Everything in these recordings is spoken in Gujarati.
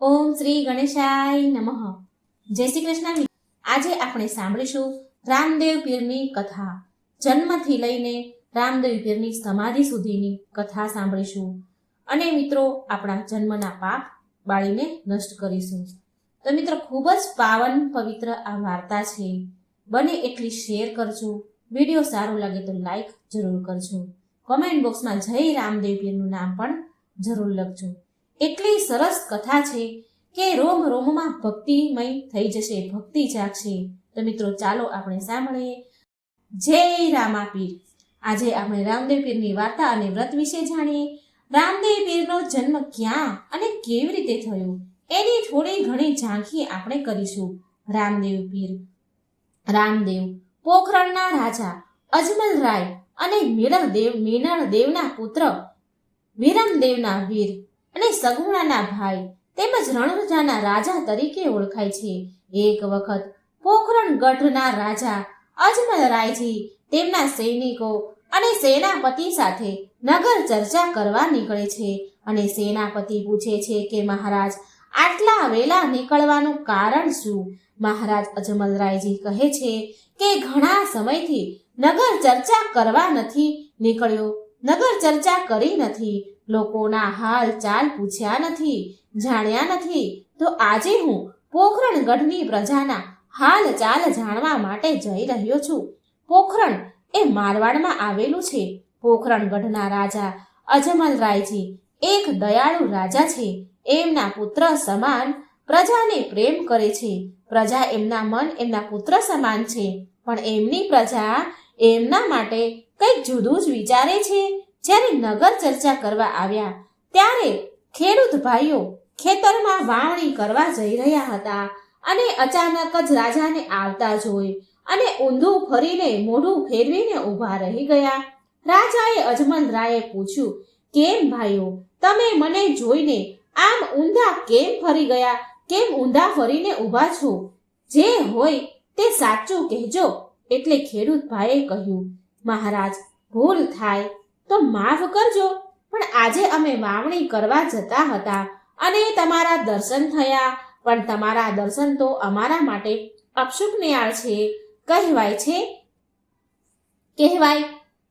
ઓમ શ્રી ગણેશાય નમઃ. જય શ્રી કૃષ્ણ. આજે આપણે સાંભળીશું રામદેવ પીરની કથા. જન્મથી લઈને રામદેવ પીરની સમાધિ સુધીની કથા સાંભળીશું અને મિત્રો આપણા જન્મના પાપ બાળીને નષ્ટ કરીશું. તો મિત્રો ખૂબ જ પાવન પવિત્ર આ વાર્તા છે. બને એટલી શેર કરજો. વિડીયો સારો લાગે તો લાઈક જરૂર કરજો. કોમેન્ટ બોક્સમાં જય રામદેવ પીરનું નામ પણ જરૂર લખજો. એટલી સરસ કથા છે કે રોમ રોમમાં ભક્તિમય થઈ જશે, ભક્તિ જાગશે. તો મિત્રો ચાલો આપણે સાંભળીએ. જય રામા પીર. આજે આપણે રામદેવ પીરની વાર્તા અને વ્રત વિશે જાણીએ. રામદેવ પીરનો જન્મ ક્યાં અને કેવી રીતે થયો એની થોડી ઘણી ઝાંખી આપણે કરીશું. રામદેવ પીર. રામદેવ પોખરણના રાજા અજમલરાય અને મીનળદેવના પુત્ર વિરમદેવના વીર અને સગુણાના ભાઈ તેમજ રણુજાના રાજા તરીકે ઓળખાય છે. એક વખત પોખરણ ગઢના રાજા અજમલરાયજી તેમના સૈનિકો અને સેનાપતિ સાથે નગર ચર્ચા કરવા નીકળે છે અને સેનાપતિ પૂછે છે કે મહારાજ, આટલા વેલા નીકળવાનું કારણ શું? મહારાજ અજમલરાયજી કહે છે કે ઘણા સમયથી નગર ચર્ચા કરવા નથી નીકળ્યો, નગર ચર્ચા કરી નથી, લોકોના હાલ ચાલ પૂછ્યા નથી, જાણ્યા નથી. તો આજે હું પોખરણ ગઢની પ્રજાના હાલ ચાલ જાણવા માટે જઈ રહ્યો છું. પોખરણ એ મારવાડમાં આવેલું છે. પોખરણ ગઢના રાજા અજમલરાયજી એક દયાળુ રાજા છે. એમના પુત્ર સમાન પ્રજાને પ્રેમ કરે છે. પ્રજા એમના પુત્ર સમાન છે, પણ એમની પ્રજા એમના માટે કંઈક જુદું જ વિચારે છે. જ્યારે નગર ચર્ચા કરવા આવ્યા ત્યારે ખેડૂત ભાઈઓ ખેતરમાં વાવણી કરવા જઈ રહ્યા હતા અને અચાનક જ રાજાને આવતા જોઈ અને ઊંધું ફરીને મોઢું ફેરવીને ઊભા રહી ગયા. રાજાએ અજમલરાયે પૂછ્યું, કેમ ભાઈઓ, તમે મને જોઈને આમ ઊંધા કેમ ફરી ગયા? કેમ ઊંધા ફરીને ઊભા છો? જે હોય તે સાચું કહેજો. એટલે ખેડૂત ભાઈએ કહ્યું, મહારાજ, ભૂલ થાય તો માફ કરજો, પણ આજે અમે વાવણી કરવા જતા હતા અને તમારા દર્શન થયા. પણ તમારા દર્શન તો અમારા માટે અપશુક નિયાળ છે કહેવાય,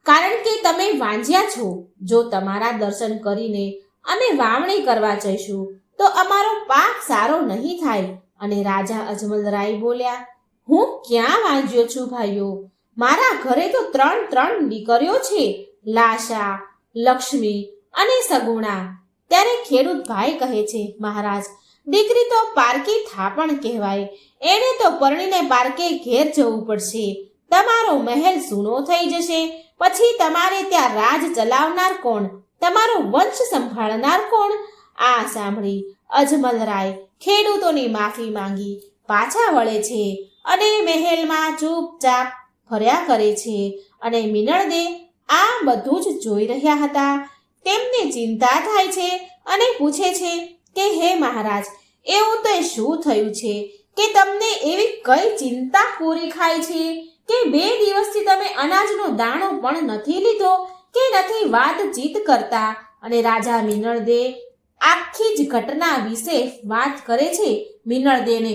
કારણ કે તમે વાંજ્યા છો. જો તમારા દર્શન કરીને અમે વાવણી કરવા જઈશું તો અમારો પાક સારો નહીં થાય. અને રાજા અજમલરાય બોલ્યા, હું ક્યાં વાંજ્યો છું ભાઈઓ? મારા ઘરે તો ત્રણ દીકરીઓ છે, લાશા, લક્ષ્મી અને સગુણા. ત્યારે ખેડૂત ભાઈ કહે છે, મહારાજ, દીકરી તો પારકી થાપણ કહેવાય, એને તો પરણીને પારકે ઘેર જવું પડશે. તમારો મહેલ સૂનો થઈ જશે. પછી તમારે ત્યાં રાજ ચલાવનાર કોણ? તમારો વંશ સંભાળનાર કોણ? આ સાંભળી અજમલરાય ખેડૂતોની માફી માંગી પાછા વળે છે અને મહેલમાં ચૂપચાપ ફર્યા કરે છે. અને મીનળદેવ આ બધું જ જોઈ રહ્યા હતા. તેમને ચિંતા થાય છે અને પૂછે છે કે હે મહારાજ, એવું તો શું થયું છે કે તમને એવી કઈ ચિંતા પૂરી ખાય છે કે 2 દિવસથી તમે અનાજનો દાણો પણ નથી લીધો કે નથી વાતચીત કરતા? અને રાજા મીનળદેવ આખી જ ઘટના વિશે વાત કરે છે મીનળદેવને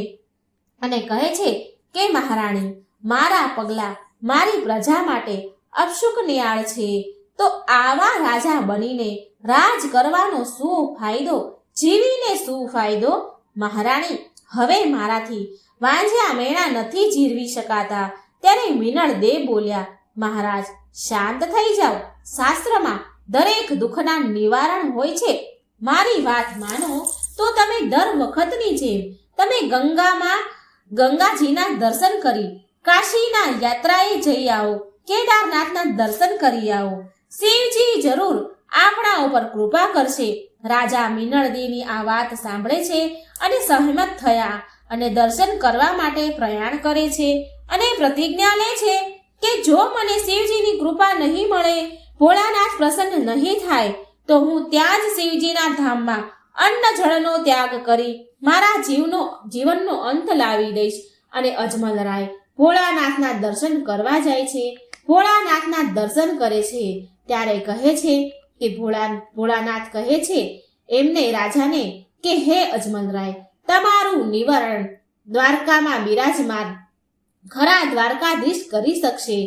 અને કહે છે કે મહારાણી, મારા પગલાં મારી પ્રજા માટે અપશુક નિયાળ છે. તો આવા રાજા બનીને રાજ કરવાનો શું ફાયદો? જીવીને શું ફાયદો? મહારાણી, હવે મારાથી વાંજ્યા મેણા નથી જીરવી શકાતા. ત્યારે મીનળદેવ બોલ્યા, મહારાજ, શાંત થઈ જાઓ. શાસ્ત્રમાં દરેક દુઃખના નિવારણ હોય છે. મારી વાત માનો તો તમે દર વખતની જેમ તમે ગંગાજીના દર્શન કરી કાશીના યાત્રાએ જઈ આવો, કેદારનાથના દર્શન કરી આવો. શિવજી જરૂર આપણા ઉપર કૃપા કરશે. રાજા મીનળદેવની આ વાત સાંભળે છે અને સહમત થયા અને દર્શન કરવા માટે પ્રયાણ કરે છે અને પ્રતિજ્ઞા લે છે કે જો મને શિવજીની કૃપા નહીં મળે, ભોળાનાથ પ્રસન્ન નહીં થાય, તો હું ત્યાં જ શિવજીના ધામમાં અન્ન જળનો ત્યાગ કરી મારા જીવનનો અંત લાવી દઈશ. અને અજમલરાય ભોળાનાથના દર્શન કરવા જાય છે. ભોળાનાથના દર્શન કરે છે ત્યારે કહે છે કે ભોળાનાથ કહે છે એમને રાજાને કે હે અજમલરાય, તમારું નિવારણ દ્વારકામાં બિરાજમાન ખરા દ્વારકાધીશ કરી શકશે.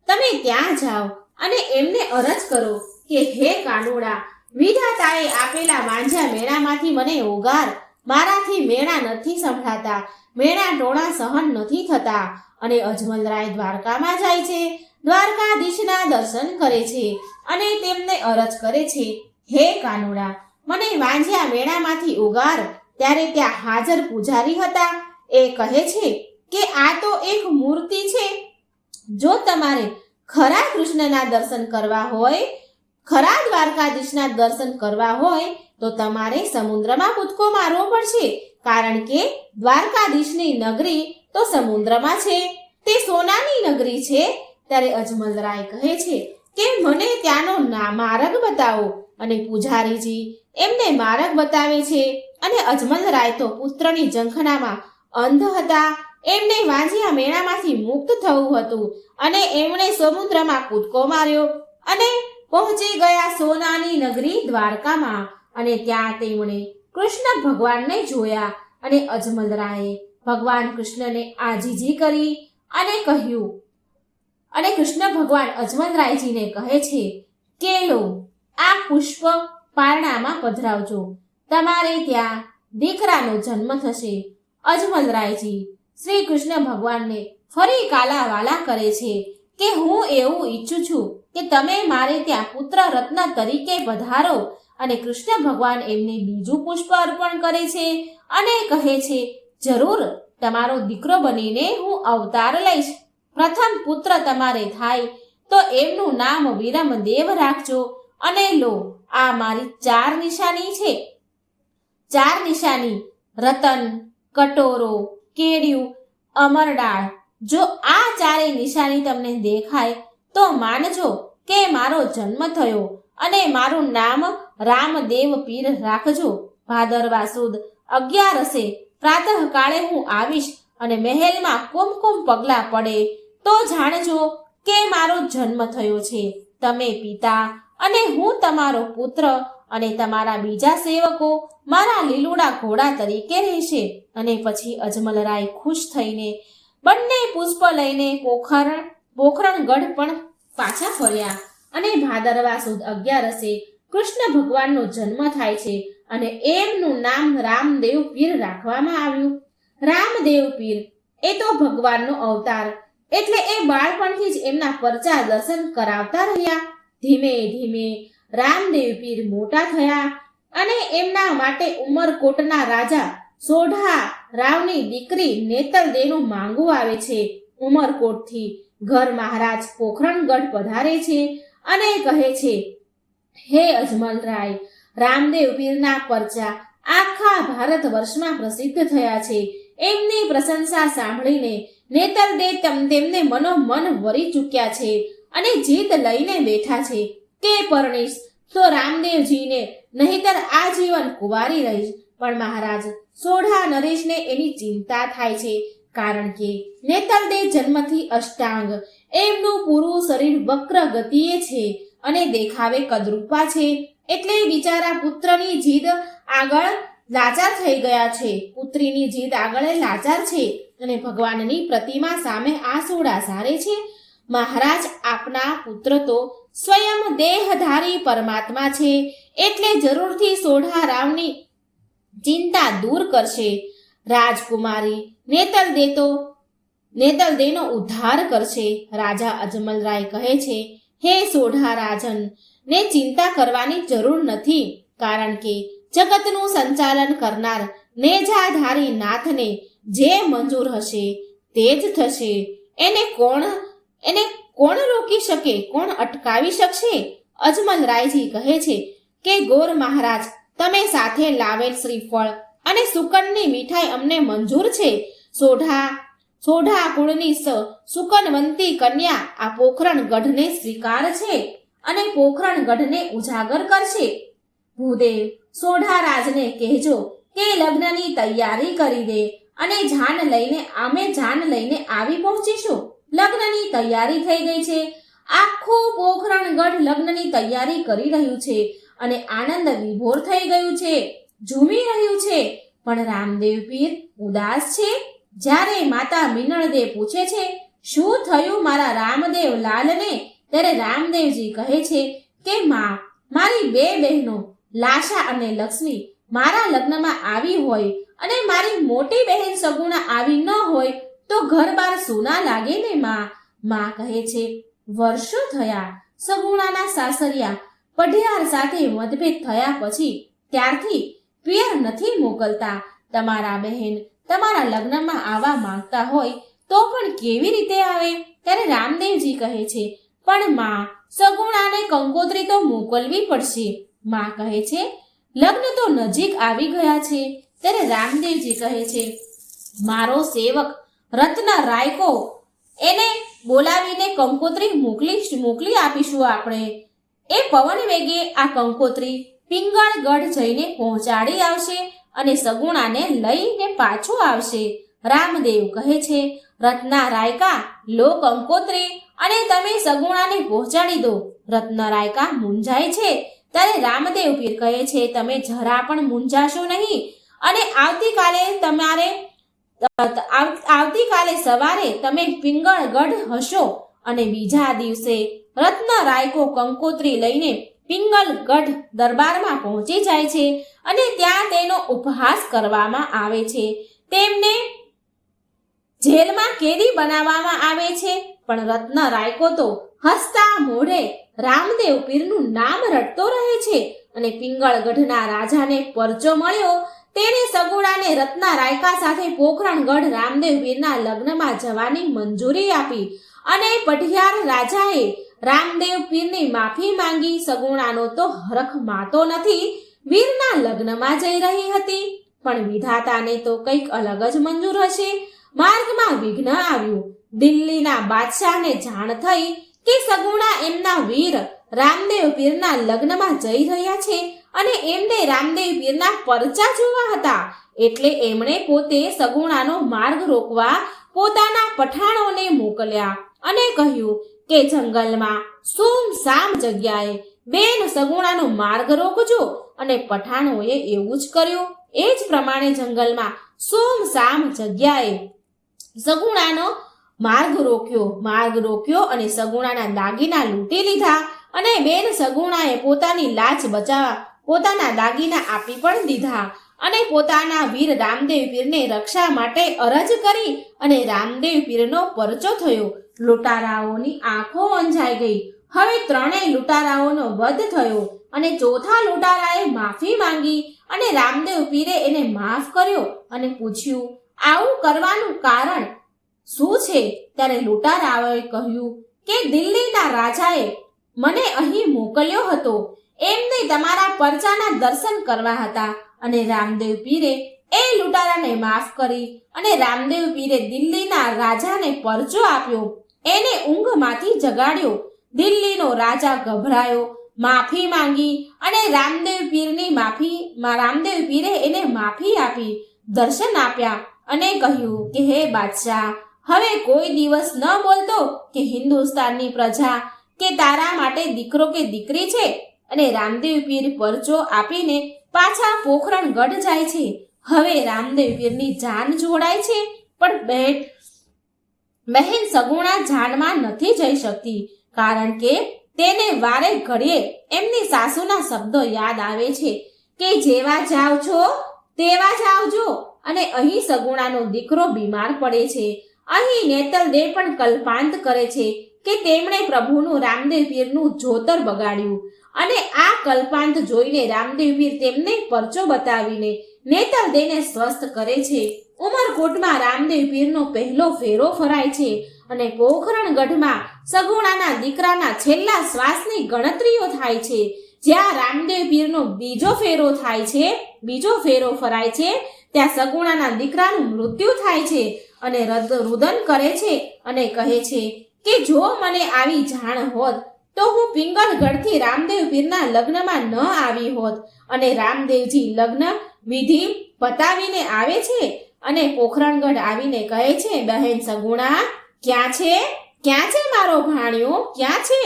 તમે ત્યાં જાઓ અને એમને અરજ કરો કે હે કાનુડા, વિધાતાએ આપેલા વાંઝા મેણામાંથી મને ઓગાર. મારાથી મેણા નથી સંભળાતા, મેણા ટોણા સહન નથી થતા. અને અજમલરાય દ્વારકામાં જાય છે, દ્વારકાધીશના દર્શન કરે છે અને તેમને અરજ કરે છે, હે કાનુડા, મને વાંઝ્યા મેણામાંથી ઉગાર. ત્યારે ત્યાં હાજર પૂજારી હતા. એ કહે છે કે આ તો એક મૂર્તિ છે. જો તમારે ખરા કૃષ્ણના દર્શન કરવા હોય, ખરા દ્વારકાધીશના દર્શન કરવા હોય તો તમારે સમુદ્રમાં કૂદકો મારવો પડશે, કારણ કે દ્વારકાધીશની નગરી તો સમુદ્રમાં છે, તે સોનાની નગરી છે. ત્યારે અજમલરાય કહે છે કે મને ત્યાંનો માર્ગ બતાવો. અને પૂજારીજી એમને માર્ગ બતાવે છે. અને અજમલરાય તો પુત્રની ઝંખનામાં અંધ હતા. એમને વાંઝિયા મેણામાંથી મુક્ત થવું હતું અને એમણે સમુદ્રમાં કૂદકો માર્યો અને પહોંચી ગયા સોનાની નગરી દ્વારકામાં. અને ત્યાં તેમણે કૃષ્ણ ભગવાનને જોયા અને અજમલરાયે ભગવાન કૃષ્ણને આજીજી કરી અને કહ્યું. અને કૃષ્ણ ભગવાન અજમલરાયજીને કહે છે કે લો, આ પુષ્પ પારણામાં પધરાવજો, તમારે ત્યાં દીકરાનો જન્મ થશે. અજમલરાયજી શ્રી કૃષ્ણ ભગવાનને ફરી કાલાવાલા કરે છે કે હું એવું ઈચ્છું છું કે તમે મારે ત્યાં પુત્ર રત્ન તરીકે પધારો. અને કૃષ્ણ ભગવાન એમને બીજું પુષ્પ અર્પણ કરે છે અને કહે છે, જરૂર, તમારો દીકરો બનીને હું અવતાર લઈશ. પ્રથમ પુત્ર તમારે થાય તો એમનું નામ વિરમદેવ રાખજો. અને લો, આ મારી 4 નિશાની છે. 4 નિશાની રતન, કટોરો, કેડિયું, અમરડાળ. જો આ 4 નિશાની તમને દેખાય તો માનજો કે મારો જન્મ થયો અને મારું નામ રામદેવ પીર રાખજો. ભાદરવા સુદ 11 પ્રાતઃકાળે હું આવીશ અને મહેલમાં કુમકુમ પગલા પડે તો જાણજો કે મારો જન્મ થયો છે. તમે પિતા અને હું તમારો પુત્ર અને તમારા બીજા સેવકો મારા લીલુડા ઘોડા તરીકે રહેશે. અને પછી અજમલરાય ખુશ થઈને બંને પુષ્પ લઈને પોખરણગઢ પણ પાછા ફર્યા. અને ભાદરવા સુદ 11 કૃષ્ણ ભગવાનનો જન્મ થાય છે અને એમનું નામ રામદેવ પીર રાખવામાં આવ્યું. રામદેવ પીર એ તો ભગવાનનો અવતાર, એટલે એ બાળપણથી જ એમના પરચા દર્શન કરાવતા રહ્યા. ધીમે ધીમે રામદેવ પીર મોટા થયા અને એમના માટે ઉમરકોટના રાજા સોઢા રાવની દીકરી નેતલદેનું માંગુ આવે છે. ઉમરકોટથી ઘર મહારાજ પોખરણગઢ પધારે છે અને કહે છે, હે અજમલરાય, રામદેવ પીરના પરચા આખા ભારત વર્ષમાં પ્રસિદ્ધ થયા છે. એમની પ્રશંસા સાંભળીને નેતલદે તેમને મનોમન વરી ચૂક્યા છે અને જીદ લઈને બેઠા છે કે પરણીશ તો રામદેવજીને, નહીતર આજીવન કુંવારી રહીશ. પણ મહારાજ સોઢા નરેશને એની ચિંતા થાય છે, કારણ કે નેતલદે જન્મથી અષ્ટાંગ, એમનું પૂરું શરીર વક્ર ગતિએ છે અને દેખાવે કદરૂપા છે. એટલે બિચારા પુત્રની જીદ આગળ લાચાર થઈ ગયા છે. પુત્રીની જીદ આગળ લાચાર છે અને ભગવાનની પ્રતિમા સામે આંસુડા સારે છે. મહારાજ, આપના પુત્ર તો સ્વયં દેહધારી પરમાત્મા છે, એટલે જરૂરથી સોઢા રાવની ચિંતા દૂર કરશે. રાજકુમારી નેતલદેનો ઉદ્ધાર કરશે. રાજા અજમલરાય કહે છે, હે સોઢા રાજન, ને ચિંતા કરવાની જરૂર નથી, કારણ કે જગતનું સંચાલન કરનાર નેજાધારી નાથને જે મંજૂર હશે તે જ થશે. એને કોણ રોકી શકે, કોણ અટકાવી શકશે? અજમલરાયજી કહે છે કે ગોર મહારાજ, તમે સાથે લાવેલ શ્રીફળ અને સુકનની મીઠાઈ અમને મંજૂર છે. સોઢા કુળની સુકનવંતી કન્યા આ પોખરણગઢને સ્વીકાર છે અને પોખરણગઢને ઉજાગર કરશે. ભૂદેવ, સોઢા રાજને કહેજો કે લગ્નની તૈયારી કરી દે અને અમે જાન લઈને આવી પહોંચીશું. લગ્નની તૈયારી થઈ ગઈ છે. આખું પોખરણગઢ લગ્નની તૈયારી કરી રહ્યું છે અને આનંદ વિભોર થઈ ગયું છે. ઝૂમી રહ્યું છે, પણ રામદેવ પીર ઉદાસ છે. જ્યારે માતા મિનળદે પૂછે છે, શું થયું મારા રામદેવ લાલને? ત્યારે રામદેવજી કહે છે કે માં, મારી 2 બહેનો લાશા અને લક્ષ્મી મારા લગ્નમાં આવી હોય અને મારી મોટી બહેન સગુણા આવી ન હોય તો ઘર બાર સૂના લાગે ને માં. માં કહે છે, વર્ષો થયા સગુણાના સાસરિયા પઢિયાર સાથે મતભેદ થયા પછી ત્યારથી પિયર નથી મોકલતા. તમારા બહેન તમારા લગ્નમાં આવવા માંગતા હોય તો પણ કેવી રીતે આવે? ત્યારે રામદેવજી કહે છે, પણ માં, સગુણાને કંકોત્રી તો મોકલવી પડશે. માં કહે છે, લગ્ન તો નજીક આવી ગયા છે. ત્યારે રામદેવજી કહે છે, મારો સેવક રત્ન રાયકો એને બોલાવીને કંકોત્રી મોકલી આપીશું આપણે. એ પવન વેગે આ કંકોત્રી પિંગળગઢ જઈને પહોંચાડી આવશે અને સગુણાને લઈને પાછો આવશે. રામદેવ કહે છે, રત્ના રાયકા, લો કંકોત્રી અને તમે સગુણાને પહોંચાડી દો. રત્ન રાયકા મૂંઝાય છે. ત્યારે રામદેવ પીર કહે છે, તમે જરા પણ મૂંઝાશો નહીં અને આવતીકાલે સવારે તમે પિંગળગઢ હશો અને બીજા દિવસે રત્ન રાયકો કંકોત્રી લઈને પિંગલગઢ દરબારમાં પહોંચી જાય છે અને ત્યાં તેનો ઉપહાસ કરવામાં આવે છે. તેમને જેલમાં કેદી બનાવવામાં આવે છે, પણ રત્ન રાયકો તો હસતા મોઢે રામદેવ પીરનું નામ રટતો રહે છે અને પિંગળગઢના રાજાને પરચો મળ્યો. તેને સગુણાને રત્ન રાયકા સાથે પોખરણગઢ રામદેવ પીરના લગ્નમાં જવાની મંજૂરી આપી અને પઢિયાર રાજાએ રામદેવ પીરની માફી માંગી. સગુણાનો તો હરખ માતો નથી, વીરના લગ્નમાં જઈ રહી હતી, પણ વિધાતાને તો કંઈક અલગ જ મંજૂર હશે. માર્ગમાં વિઘ્ન આવ્યું. દિલ્હીના બાદશાહને જાણ થઈ કે સગુણા એમના વીર રામદેવ પીરના લગ્નમાં જઈ રહ્યા છે અને એમને રામદેવ પીરના પરચા જોવા હતા. એટલે એમણે પોતે સગુણાનો માર્ગ રોકવા પોતાના પઠાણોને મોકલ્યા અને કહ્યું કે જંગલમાં સુમસામ જગ્યાએ બેન સગુણાનો માર્ગ રોકજો. અને પઠાણોએ એવું જ કર્યું. એ જ પ્રમાણે જંગલમાં સુમસામ જગ્યાએ સગુણાનો માર્ગ રોક્યો અને સગુણાના દાગીના લૂંટી લીધા અને બેન સગુણાએ પોતાની લાજ બચાવવા પોતાના દાગીના આપી પણ દીધા અને પોતાના વીર રામદેવ પીરને રક્ષા માટે અરજ કરી અને રામદેવ પીરનો પરચો થયો. લૂંટારાઓની આંખો અંજાઈ ગઈ. હવે 3 લૂંટારાઓનો વધ થયો અને ચોથા લૂંટારાએ માફી માંગી અને રામદેવ પીરે એને માફ કર્યો અને પૂછ્યું, આવું કરવાનું કારણ શું છે? ત્યારે લૂંટારાઓએ કહ્યું કે દિલ્હીના રાજાએ મને અહીં મોકલ્યો હતો, એમને તમારા પરચાના દર્શન કરવા હતા. અને રામદેવ પીરે એ લૂંટારાને માફ કરી અને રામદેવ પીરે દિલ્હીના રાજાને પરચો આપ્યો. એને ઊંઘમાંથી જગાડ્યો. દિલ્હીનો રાજા ગભરાયો, માફી માંગી અને રામદેવ પીરે એને માફી આપી, દર્શન આપ્યા અને કહ્યું કે હે બાદશાહ, હવે કોઈ દિવસ ન બોલતો કે હિન્દુસ્તાનની પ્રજા કે તારા માટે દીકરો કે દીકરી છે. અને રામદેવ પીર પરચો આપીને પાછા પોખરણગઢ જાય છે. હવે રામદેવ પીરની જાન જોડાય છે, પણ બહેન સગુણા જાનમાં નથી જઈ શકતી, કારણ કે તેને વારે ઘડીએ એમની સાસુના શબ્દો યાદ આવે છે કે જેવા જાવ છો તેવા જ આવજો. અને અહીં સગુણાનો દીકરો બીમાર પડે છે. અહીં નેતલદેવ પણ કલ્પાંત કરે છે કે તેમણે પ્રભુનું રામદેવ પીરનું જોતર બગાડ્યું અને આ કલ્પાંત જોઈને રામદેવ પીર તેમને પરચો બતાવીને નેતલદેવને સ્વસ્થ કરે છે. ઉમરકોટમાં રામદેવ પીરનો પહેલો ફેરો ફરાય છે અને પોખરણગઢમાં સગુણાના દીકરાના છેલ્લા શ્વાસની ગણતરીઓ થાય છે. જ્યાં રામદેવ પીરનો બીજો ફેરો ફરાય છે ત્યાં સગુણાના દીકરાનું મૃત્યુ થાય છે અને રુદન કરે છે અને કહે છે કે જો મને આવી જાણ હોત તો હું પિંગલગઢથી રામદેવ પીરના લગ્નમાં ન આવી હોત. અને રામદેવજી લગ્ન વિધિ પતાવીને આવે છે અને પોખરણગઢ આવીને કહે છે, બહેન સગુણા ક્યાં છે મારો ભાણિયો, ક્યાં છે?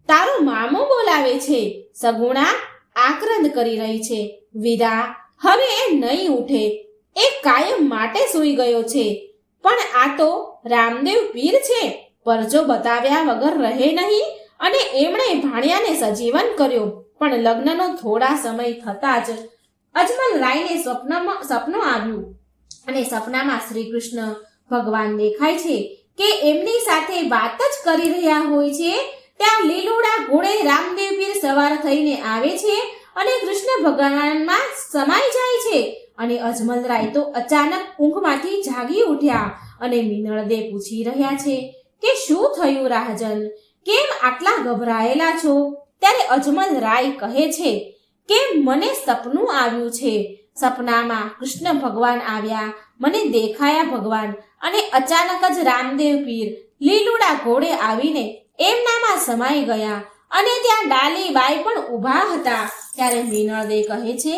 તારો મામો બોલાવે છે. સગુણા આક્રંદ કરી રહી છે, વીરા હવે એ નહીં ઉઠે, એ કાયમ માટે સૂઈ ગયો છે. પણ આ તો રામદેવ પીર છે, પરજો બતાવ્યા વગર રહે નહીં. અને એમણે ભાણિયાને સજીવન કર્યો. પણ લગ્નનો થોડા સમય થતા જ અજમલ રાયને સપનું આવ્યું અને સપનામાં શ્રી કૃષ્ણ ભગવાન દેખાય છે કે એમની સાથે વાત જ કરી રહ્યા હોય છે. ત્યાં લીલુડા ઘોડે રામદેવ પીર સવાર થઈને આવે છે અને કૃષ્ણ ભગવાનમાં સમાઈ જાય છે. અને અજમલ રાય તો અચાનક ઊંઘમાંથી જાગી ઉઠ્યા અને મિનળદે પૂછી રહ્યા છે કે શું થયું રાજન, કેમ આટલા ગભરાયેલા છો? ત્યારે અજમલ રાય કહે છે કે મને સપનું આવ્યું છે. સપનામાં કૃષ્ણ ભગવાન આવ્યા, મને દેખાયા ભગવાન, અને અચાનક જ રામદેવ પીર લીલુડા ઘોડે આવીને એમનામાં સમાઈ ગયા અને ત્યાં ડાલીબાઈ પણ ઊભા હતા. ત્યારે મિનળદે કહે છે,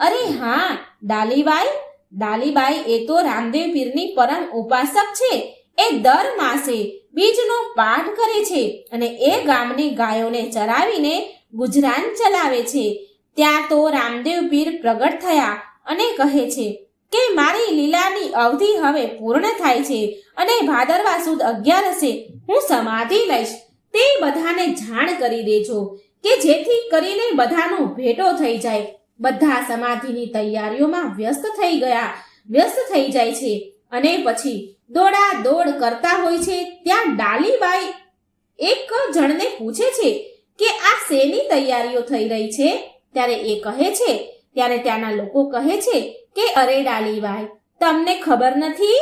અરે હા ડાલીબાઈ એ તો રામદેવ પીરની પરમ ઉપાસક છે. એ દર માસે બીજનો પાઠ કરે છે અને એ ગામની ગાયોને ચરાવીને ગુજરાન ચલાવે છે. ત્યાં તો રામદેવ પીર પ્રગટ થયા અને કહે છે કે મારી લીલાની અવધિ હવે પૂર્ણ થાય છે અને ભાદરવા સુદ 11 હું સમાધિ લઈશ. તે બધાને જાણ કરી દેજો કે જેથી કરીને બધાનો ભેટો થઈ જાય. બધા સમાધિની તૈયારીઓમાં વ્યસ્ત થઈ જાય છે અને પછી દોડા દોડ કરતા હોય છે. ત્યાં ડાલીબાઈ એક જણને પૂછે છે કે આ શેની તૈયારીઓ થઈ રહી છે? ત્યારે એ કહે છે, ત્યારે ત્યાંના લોકો કહે છે કે અરે ડાલીબાઈ, તમને ખબર નથી?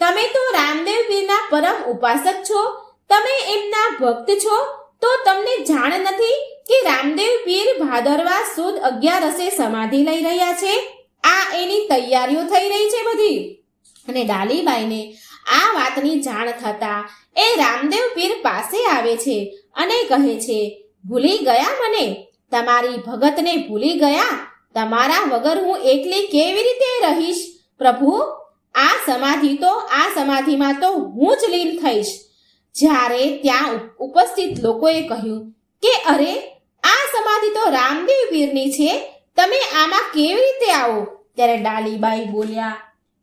તમે તો રામદેવ પીરના પરમ ઉપાસક છો, તમે એમના ભક્ત છો, તો તમને જાણ નથી કે રામદેવ પીર ભાદરવા સુદ 11 સમાધિ લઈ રહ્યા છે. આ એની તૈયારીઓ થઈ રહી છે બધી. અને ડાલીબાઈને આ વાતની જાણ થતા એ રામદેવ પીર પાસે આવે છે અને કહે છે, ભૂલી ગયા મને? તમારી ભગતને ભૂલી ગયા? તમારા વગર હું એકલી કેવી રીતે રહીશ? પ્રભુ, આ સમાધિમાં તો હું જ લીન થઈશ. જ્યારે ત્યાં ઉપસ્થિત લોકોએ કહ્યું કે અરે, આ સમાધિ તો રામદેવ પીરની છે, તમે આમાં કેવી રીતે આવો? ત્યારે ડાલીબાઈ બોલ્યા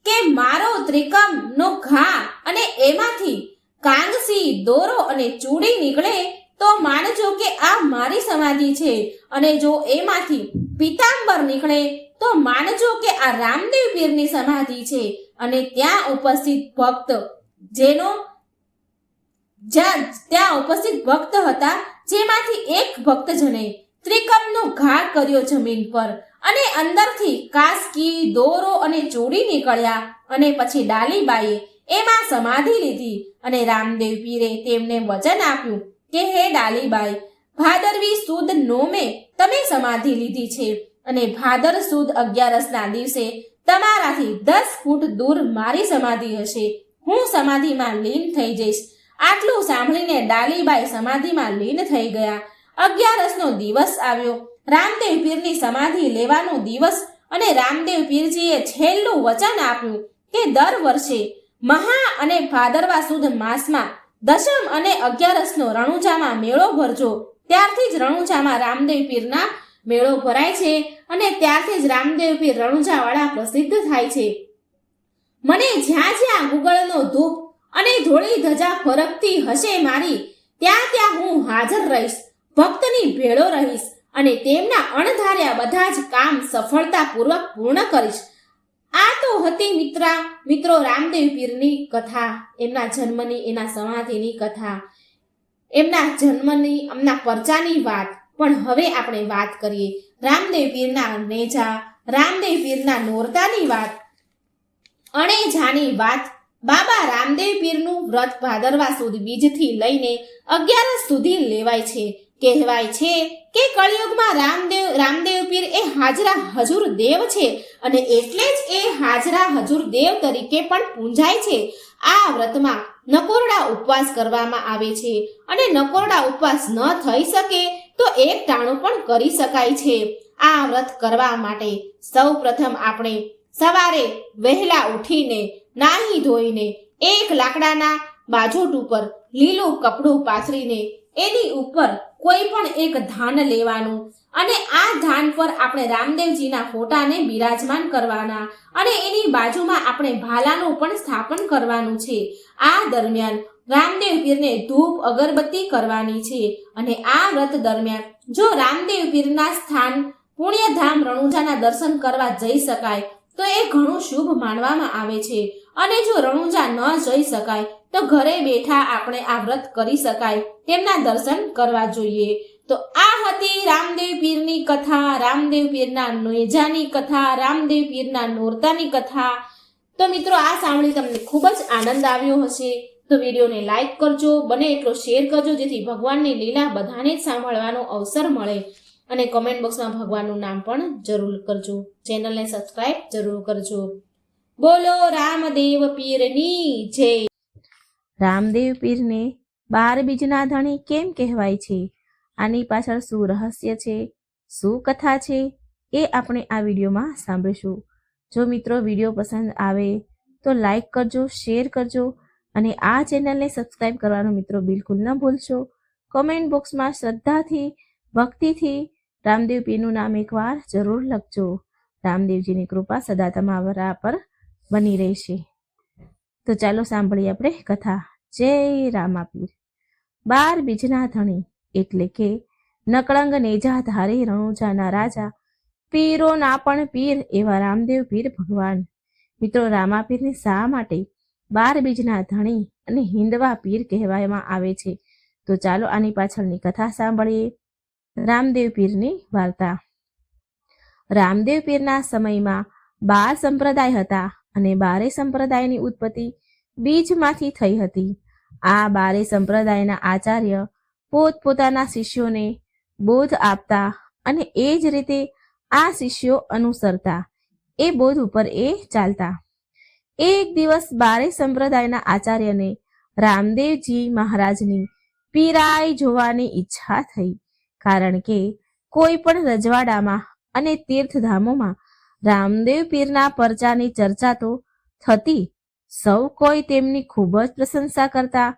કે મારો ત્રિકમનો ઘા અને એમાંથી કાંગસી, દોરો અને ચૂડી નીકળે તો માનજો કે આ મારી સમાધિ છે, અને જો એમાંથી પીતાંબર નીકળે તો માનજો કે આ રામદેવ પીરની સમાધિ છે. અને ત્યાં ઉપસ્થિત ભક્ત હતા, જેમાંથી એક ભક્તજને ત્રિકમનો ઘા કર્યો જમીન પર, અને અંદરથી કાસકી, દોરો અને ચૂડી નીકળ્યા. અને પછી ડાલીબાઈએ એમાં સમાધિ લીધી અને રામદેવ પીરે તેમને વચન આપ્યું કે હે ડાલીબાઈ, ભાદરવી સુદ 9 તમે સમાધિ લીધી છે અને ભાદર સુદ 11ના દિવસે તમારાથી 10 ફૂટ દૂર મારી સમાધિ હશે. હું સમાધિમાં લીન થઈ જઈશ. આટલું સાંભળીને ડાલીબાઈ સમાધિમાં લીન થઈ ગયા. 11નો દિવસ આવ્યો, રામદેવ પીરની સમાધિ લેવાનો દિવસ, અને રામદેવ પીરજીએ છેલ્લું વચન આપ્યું કે દર વર્ષે મહા અને ભાદરવા સુદ માસમાં 10મ અને 11નો રણુજામાં મેળો ભરજો. ત્યારથી જ રણુજામાં રામદેવ પીરના મેળો ભરાય છે અને ત્યારથી જ રામદેવ પીર રણુજાવાળા પ્રસિદ્ધ થાય છે. મને જ્યાં જ્યાં ગુગળનો ધૂપ અને ધોળી ધજા ફરકતી હશે મારી, ત્યાં ત્યાં હું હાજર રહીશ, ભક્તની ભેળો રહીશ અને તેમના અણધાર્યા બધા જ કામ સફળતાપૂર્વક પૂર્ણ કરીશ. આ તો હતી મિત્રો રામદેવ પીરની કથા, એમના જન્મની, એના સમાધિની કથા, એમના પરચાની વાત. પણ હવે આપણે વાત કરીએ રામદેવ પીરના નેજા, રામદેવ પીરના નોરતાની વાત, અણેજાની વાત. બાબા રામદેવ પીરનું વ્રત ભાદરવા સુદ બીજથી લઈને 11 સુધી લેવાય છે. કહેવાય છે કે કળિયુગમાં રામદેવ પીર એ હાજરા હજુર દેવ છે અને એટલે જ એ હાજરા હજુર દેવ તરીકે પણ પૂંજાય છે. આ વ્રતમાં નકોરડા ઉપવાસ કરવામાં આવે છે અને નકોરડા ઉપવાસ ન થઈ શકે તો એક ટાણું પણ કરી શકાય છે. આ વ્રત કરવા માટે સૌ પ્રથમ આપણે સવારે વહેલા ઉઠીને નાહી ધોઈને એક લાકડાના બાજોટ ઉપર લીલું કપડું પાથરીને એની ઉપર કોઈ પણ એક ધાન લેવાનું અને આ ધાન પર આપણે રામદેવજીના ફોટાને બિરાજમાન કરવાના અને એની બાજુમાં આપણે ભાલાનું પણ સ્થાપન કરવાનું છે. આ દરમિયાન રામદેવ પીરને ધૂપ અગરબત્તી કરવાની છે. અને આ વ્રત દરમિયાન જો રામદેવ પીરના સ્થાન પુણ્યધામ રણુજાના દર્શન કરવા જઈ શકાય તો એ ઘણું શુભ માનવામાં આવે છે. અને જો રણુજા ન જઈ શકાય તો ઘરે બેઠા આપણે આ વ્રત કરી શકાય, તેમના દર્શન કરવા જોઈએ. તો આ હતી રામદેવ પીરની કથા, રામદેવ પીરના નેજાની કથા, રામદેવ પીરના નોરતાની કથા. તો મિત્રો, આ સાંભળી તમને ખૂબ જ આનંદ આવ્યો હશે. તો વિડીયોને લાઈક કરજો, બને એટલો શેર કરજો, જેથી ભગવાનની લીલા બધાને જ સાંભળવાનો અવસર મળે. અને કમેન્ટ બોક્સમાં ભગવાનનું નામ પણ જરૂર કરજો. ચેનલને સબસ્ક્રાઇબ જરૂર કરજો. બોલો રામદેવ પીરની જય. રામદેવ પીરને 12 બીજના ધણી કેમ કહેવાય છે? આની પાછળ શું રહસ્ય છે, શું કથા છે, એ આપણે આ વિડીયોમાં સાંભળીશું. જો મિત્રો વિડીયો પસંદ આવે તો લાઈક કરજો, શેર કરજો અને આ ચેનલને સબસ્ક્રાઇબ કરવાનું મિત્રો બિલકુલ ન ભૂલશો. કોમેન્ટ બોક્સમાં શ્રદ્ધાથી, ભક્તિથી રામદેવ પીરનું નામ એકવાર જરૂર લખજો. રામદેવજીની કૃપા સદા તમારા પર બની રહેશે. તો ચાલો સાંભળીએ આપણે કથા. જય રામાપીર. 12 બીજના ધણી એટલે કે નકળંગ નેજા ધારી રણુજાના રાજા, પીરોના પણ પીર એવા રામદેવ પીર ભગવાન. મિત્રો, રામાપીરને શા માટે 12 બીજના ધણી અને હિંદવા પીર કહેવામાં આવે છે? તો ચાલો આની પાછળની કથા સાંભળીએ. રામદેવ પીરની વાર્તા. રામદેવ પીરના સમયમાં 12 સંપ્રદાય હતા અને 12 સંપ્રદાયની ઉત્પત્તિ બીજમાંથી થઈ હતી. આ 12 સંપ્રદાયના આચાર્ય પોતપોતાના શિષ્યોને બોધ આપતા અને એ જ રીતે આ શિષ્યો અનુસરતા, એ બોધ ઉપર એ ચાલતા. એક દિવસ 12 સંપ્રદાયના આચાર્યને રામદેવજી મહારાજની પીરાઈ જોવાની ઈચ્છા થઈ. કારણ કે કોઈ પણ રજવાડામાં અને તીર્થધામોમાં રામદેવ પીરના પરચાની ચર્ચા તો થતી, સૌ કોઈ તેમની ખૂબ જ પ્રશંસા કરતા.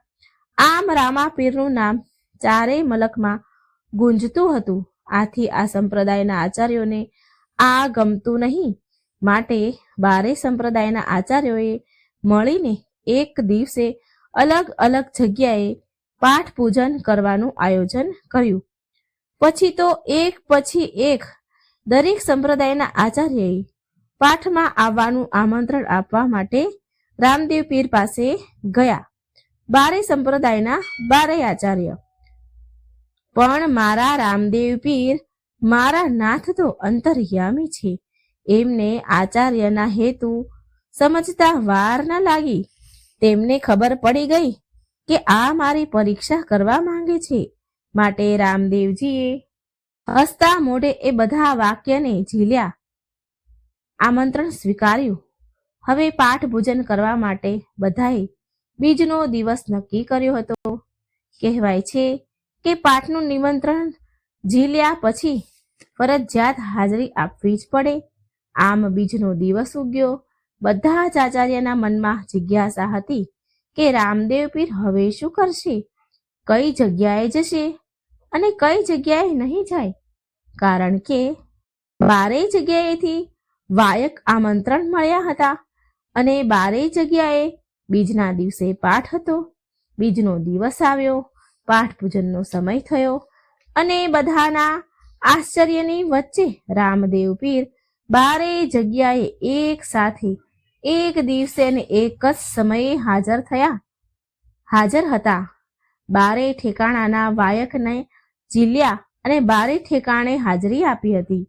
આમ રામાપીરનું નામ ચારેય મલકમાં ગુંજતું હતું. આથી આ સંપ્રદાયના આચાર્યોને આ ગમતું નહીં. માટે 12 સંપ્રદાયના આચાર્યોએ મળીને એક દિવસે અલગ અલગ જગ્યાએ પાઠ પૂજન કરવાનું આયોજન કર્યું. પછી તો એક પછી એક દરેક સંપ્રદાયના આચાર્યએ પાઠમાં આવવાનું આમંત્રણ આપવા માટે રામદેવ પીર પાસે ગયા. 12 સંપ્રદાયના 12 આચાર્ય. પણ મારા રામદેવ પીર, મારા નાથ તો અંતર્યામી છે, એમને આચાર્યના હેતુ સમજતા વાર ન લાગી. તેમને ખબર પડી ગઈ કે આ મારી પરીક્ષા કરવા માંગે છે. માટે રામદેવજીએ હસતા મોઢે એ બધા વાક્યને ઝીલ્યા. આમંત્રણ સ્વીકાર્યું. હવે પાઠ પૂજન કરવા માટે બધાએ બીજનો દિવસ નક્કી કર્યો હતો. કહેવાય છે કે પાઠનું નિમંત્રણ ઝીલ્યા પછી ફરજિયાત હાજરી આપવી જ પડે. આમ બીજનો દિવસ ઉગ્યો. બધા જ આચાર્યના મનમાં જિજ્ઞાસા હતી કે રામદેવ પીર હવે શું કરશે, કઈ જગ્યાએ જશે અને કઈ જગ્યાએ નહીં જાય. કારણ કે 12 જગ્યાએથી વાયક આમંત્રણ મળ્યા હતા અને 12 જગ્યાએ બીજના દિવસે પાઠ હતો. બીજનો દિવસ આવ્યો, પાઠ પૂજનનો સમય થયો અને બધાના આશ્ચર્યની વચ્ચે રામદેવ પીર 12 જગ્યાએ એક સાથે એક દિવસે અને એક જ સમયે હાજર હતા. 12 ઠેકાણાના વાયકને ઝીલ્યા અને 12 ઠેકાણે હાજરી આપી હતી.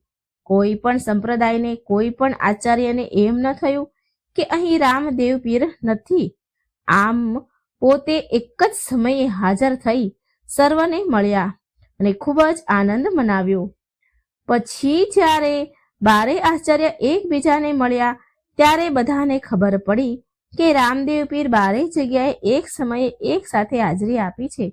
કોઈ પણ સંપ્રદાયને, કોઈ પણ આચાર્યને એમ ન થયું કે અહીં રામદેવ પીર નથી. આમ પોતે એક જ સમયે હાજર થઈ સર્વને મળ્યા અને ખૂબ જ આનંદ મનાવ્યો. પછી જ્યારે 12 આચાર્ય એકબીજાને મળ્યા ત્યારે બધાને ખબર પડી કે રામદેવ પીર 12 જગ્યાએ એક સમયે એક સાથે હાજરી આપી છે.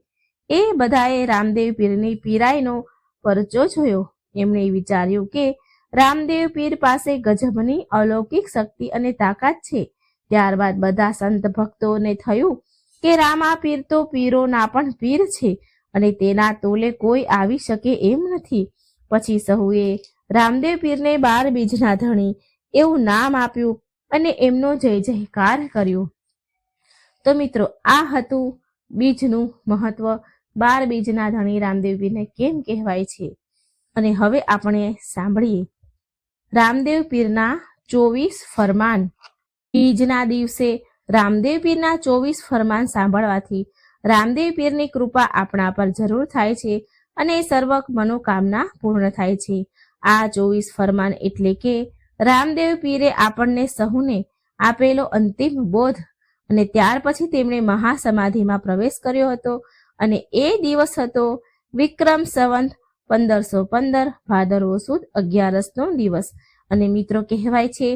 એ બધાએ રામદેવ પીરની પીરાઈનો પરચો જોયો. એમણે વિચાર્યું કે રામદેવ પીર પાસે ગજબની અલૌકિક શક્તિ અને તાકાત છે. ત્યારબાદ બધા સંત ભક્તોને થયું કે રામાપીર તો પીરોના પણ પીર છે અને તેના તોલે કોઈ આવી શકે એમ નથી. પછી સહુએ રામદેવ પીરને 12 બીજના ધણી એવું નામ આપ્યું અને એમનો જય જયકાર કર્યો. તો મિત્રો, આ હતું બીજનું મહત્વ. 12 બીજના ધણી રામદેવ પીરને કેમ કહેવાય છે. અને હવે આપણે સાંભળીએ રામદેવ પીરના 24 ફરમાન. બીજના દિવસે રામદેવ પીરના 24 ફરમાન સાંભળવાથી રામદેવ પીરની કૃપા આપણા પર જરૂર થાય છે અને સર્વ મનોકામના પૂર્ણ થાય છે. આ 24 ફરમાન એટલે કે રામદેવ પીરે આપણને સહુને આપેલો અંતિમ બોધ. અને ત્યાર પછી તેમણે મહાસમાધિમાં પ્રવેશ કર્યો હતો અને એ દિવસ હતો વિક્રમ સંવત 1515 ભાદરવો સુદ 11નો દિવસ. અને મિત્રો, કહેવાય છે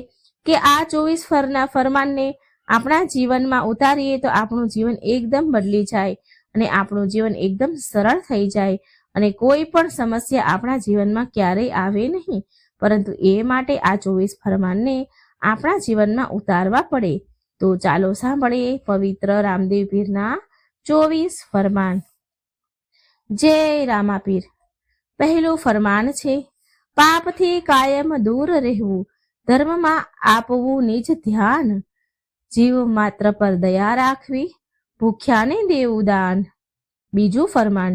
કે આ 24 ફરમાનને આપણા જીવનમાં ઉતારીએ તો આપણું જીવન એકદમ બદલી જાય અને આપણું જીવન એકદમ સરળ થઈ જાય અને કોઈ પણ સમસ્યા આપણા જીવનમાં ક્યારેય આવે નહીં. પરંતુ એ માટે આ 24 ફરમાનને આપણા જીવનમાં ઉતારવા પડે. તો ચાલો સાંભળીએ પવિત્ર રામદેવ પીરના 24 ફરમાન. જય રામાપીર. પહેલું ફરમાન છે, પાપથી કાયમ દૂર રહેવું, ધર્મમાં આપવું નિજ ધ્યાન, જીવ માત્ર પર દયા રાખવી, ભૂખ્યાને દેવું દાન. બીજું ફરમાન,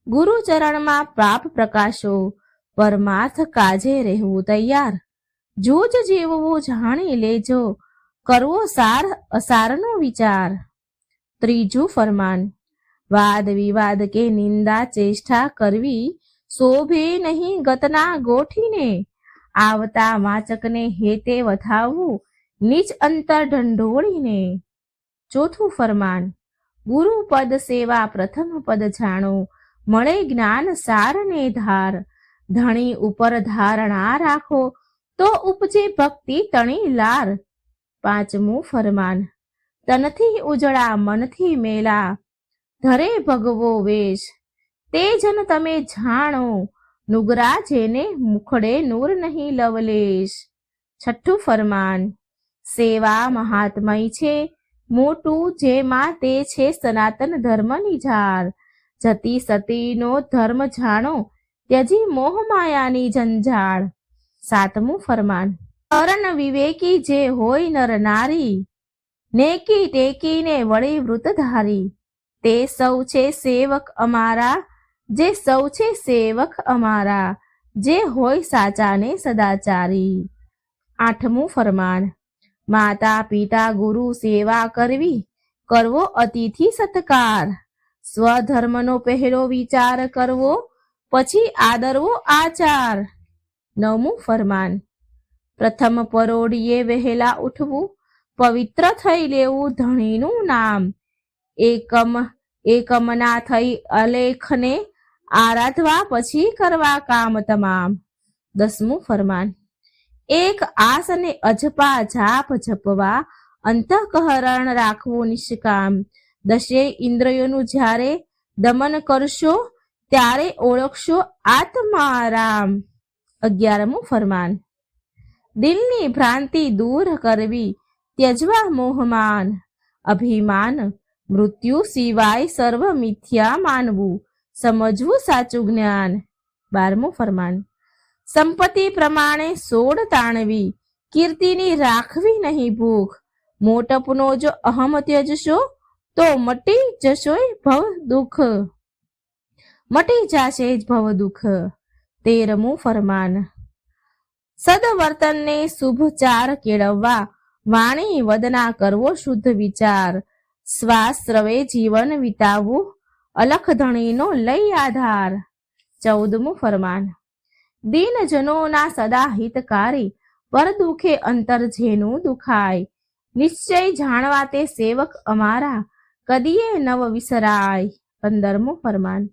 ગુરુ ચરણમાં પાપ પ્રકાશો, પરમાર્થ કાજે રહેવું તૈયાર, જૂજ જીવવું જાણી લેજો, કરવો સાર અસારનો વિચાર. ત્રીજું ફરમાન, વાદ વિવાદ કે નિંદા ચેષ્ટા કરવી, શોભે નહીં ગતના ગોઠીને, આવતા વાચકને હેતે વધાવવું, નીચ અંતર ઢંઢોળીને. ચોથું ફરમાન, ગુરુ પદ સેવા પ્રથમ પદ જાણો, મળે જ્ઞાન સારને ધાર, ધણી ઉપર ધારણા રાખો, તો ઉપજે ભક્તિ તણી લાર. પાંચમું ફરમાન, તનથી ઉજળા મનથી મેલા, ધરે ભગવો વેશ, તે જન તમે જાણો, નુગરા જેને મુખડે નૂર નહીં લવલેશ. છઠ્ઠું ફરમાન, સેવા મહાત્મય છે મોટું, જેમાં તે છે સનાતન ધર્મની ઝાર, જતી સતીનો ધર્મ જાણો, ત્યજી મોહ માયાની જંજાળ. સાતમું ફરમાન, કરણ વિવેકી જે હોય નર નારી, નેકી ટેકીને વળી વૃતધારી, તે સૌ છે સેવક અમારા, જે સૌ છે સેવક અમારા, જે હોય સાચાને સદાચારી. આઠમું ફરમાન, માતા પિતા ગુરુ સેવા કરવી, કરવો અતિથિ સત્કાર, સ્વધર્મનો પહેલો વિચાર કરવો, પછી આદરવો આચાર. નવમું ફરમાન, પ્રથમ પરોઢિયે વહેલા ઉઠવું, પવિત્ર થઈ લેવું ધણીનું નામ, એકમના થઈ અલેખને આરાધવા, પછી કરવા કામ તમામ. 10મું ફરમાન, એક આસ અને અજપા જાપ જપવા, અંતઃકરણ રાખવું નિષ્કામ, 10 ઇન્દ્રિયોનું જ્યારે દમન કરશો, ત્યારે ઓળખશો આત્મારામ. 11મું ફરમાન, દિલની ભ્રાંતિ દૂર કરવી, ત્યજવા મોહમાન, અભિમાન મૃત્યુ સિવાય સર્વ મિથ્યા માનવું, સમજવું સાચું જ્ઞાન. 12મું ફરમાન, સંપત્તિ પ્રમાણે સોડ તાણવી, કીર્તિની રાખવી નહીં ભૂખ, મોટપનો જો અહમ ત્યજશો, તો મટી જશોય ભવ દુઃખ, મટી જશે ભવ દુઃખ. 13મું ફરમાન, સદવર્તનને શુભ ચાર કેળવવા, વાણી વદના કરવો શુદ્ધ વિચાર, શ્વાસ રવે જીવન વિતાવવું, અલખ ધણીનો લઈ આધાર. 14મું ફરમાન, દીનજનોના સદા હિતકારી, પર દુખે અંતર જેનું દુખાય, નિશ્ચય જાણવા તે સેવક અમારા, કદીએ નવ વિસરાય. 15મું ફરમાન,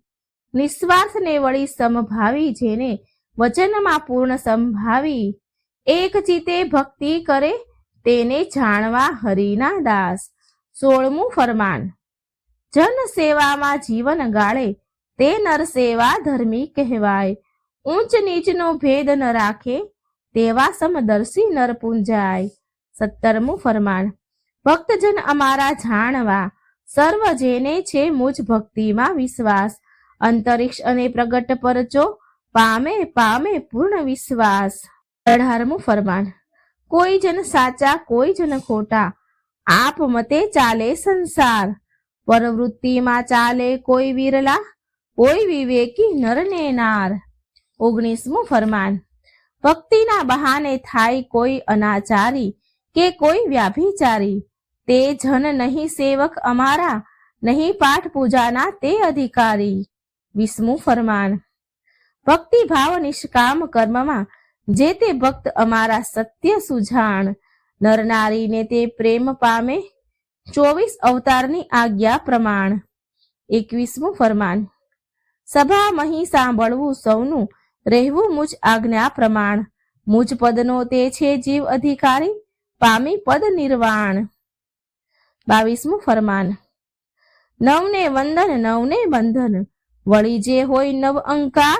નિસ્વાર્થને વળી સમભાવી, જેને વચનમાં પૂર્ણ સંભાવી, એક ચિતે ભક્તિ કરે, તેને જાણવા હરિના દાસ. 16મું ફરમાન, જન સેવામાં જીવન ગાળે, તે નર સેવા ધર્મી કહેવાય, ઊંચ નીચનો ભેદ ન રાખે, તેવા સમદર્શી નર પૂંજાય. 17મું ફરમાન, ભક્તજન અમારા જાણવા, સર્વ જેને છે મુજ ભક્તિમાં વિશ્વાસ, અંતરિક્ષ અને પ્રગટ પરચો, પામે પામે પૂર્ણ વિશ્વાસ. 18મું ફરમાન. કોઈ જન સાચા કોઈ જન ખોટા, આપ મતે ચાલે સંસાર. પ્રવૃત્તિમાં ચાલે કોઈ વિરલા, કોઈ વિવેકી નર ને નાર. 19મું ફરમાન. ભક્તિના બહાને થાય કોઈ અનાચારી, કે કોઈ વ્યાભિચારી, તે જન નહીં સેવક અમારા, નહીં પાઠ પૂજાના તે અધિકારી. 20મું ફરમાન. ભક્તિ ભાવ નિષ્કામ કર્મમાં જે તે ભક્ત અમારા સત્ય સુજાણ. નર નારીને તે પ્રેમ પામે, 24 અવતારની આજ્ઞા પ્રમાણ. 21મું ફરમાન. સભા મહી સાંભળવું સૌનું, રહેવું મુજ આજ્ઞા પ્રમાણ. મુજ પદનો તે છે જીવ અધિકારી, પામી પદ નિર્વાણ. 22મું ફરમાન. નવને વંદન નવને બંધન, વળી જે હોય નવ અંકા.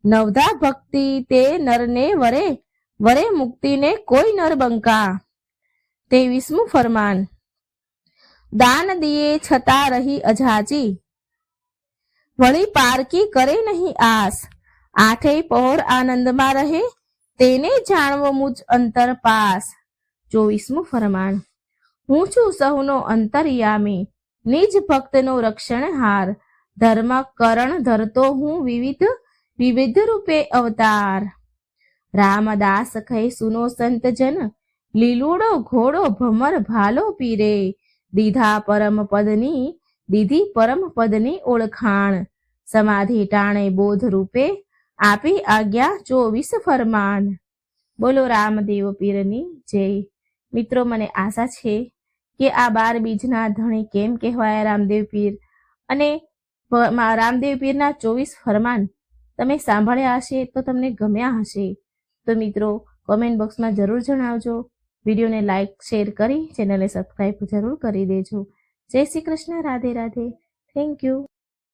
નવધા ભક્તિ તે નરને વરે, વરે મુક્તિને કોઈ નર બંકા. 23મું ફરમાન. દાન દિયે છતાં રહી અજાચી, વળી પારકી કરે નહીં આસ. આઠેય પહોર આનંદમાં રહે, તેને જાણવો મુજ અંતર પાસ. 24મું ફરમાન. હું છું સહુનો અંતર્યામી, નિજ ભક્તનો રક્ષણહાર. ધર્મ કરણ ધરતો હું વિવિધ, વિવિધ રૂપે અવતાર. રામદાસ કહે સુનો સંત જન, લીલુડો ઘોડો ભમર ભાલો પીરે. દીધા પરમ પદની, દીધી પરમ પદની ઓળખાણ. સમાધિ ટાણે બોધ રૂપે, આપી આજ્ઞા 24 ફરમાન. બોલો રામદેવ પીરની જય. મિત્રો, મને આશા છે કે આ 12 બીજના ધણી કેમ કહેવાયા રામદેવ પીર અને રામદેવ પીરના 24 ફરમાન તમે સાંભળ્યા હશે તો તમને ગમ્યા હશે. તો મિત્રો, કોમેન્ટ બોક્સમાં જરૂર જણાવજો. વિડીયોને લાઈક શેર કરી ચેનલને સબસ્ક્રાઈબ જરૂર કરી દેજો. જય શ્રી કૃષ્ણ. રાધે રાધે. Thank you.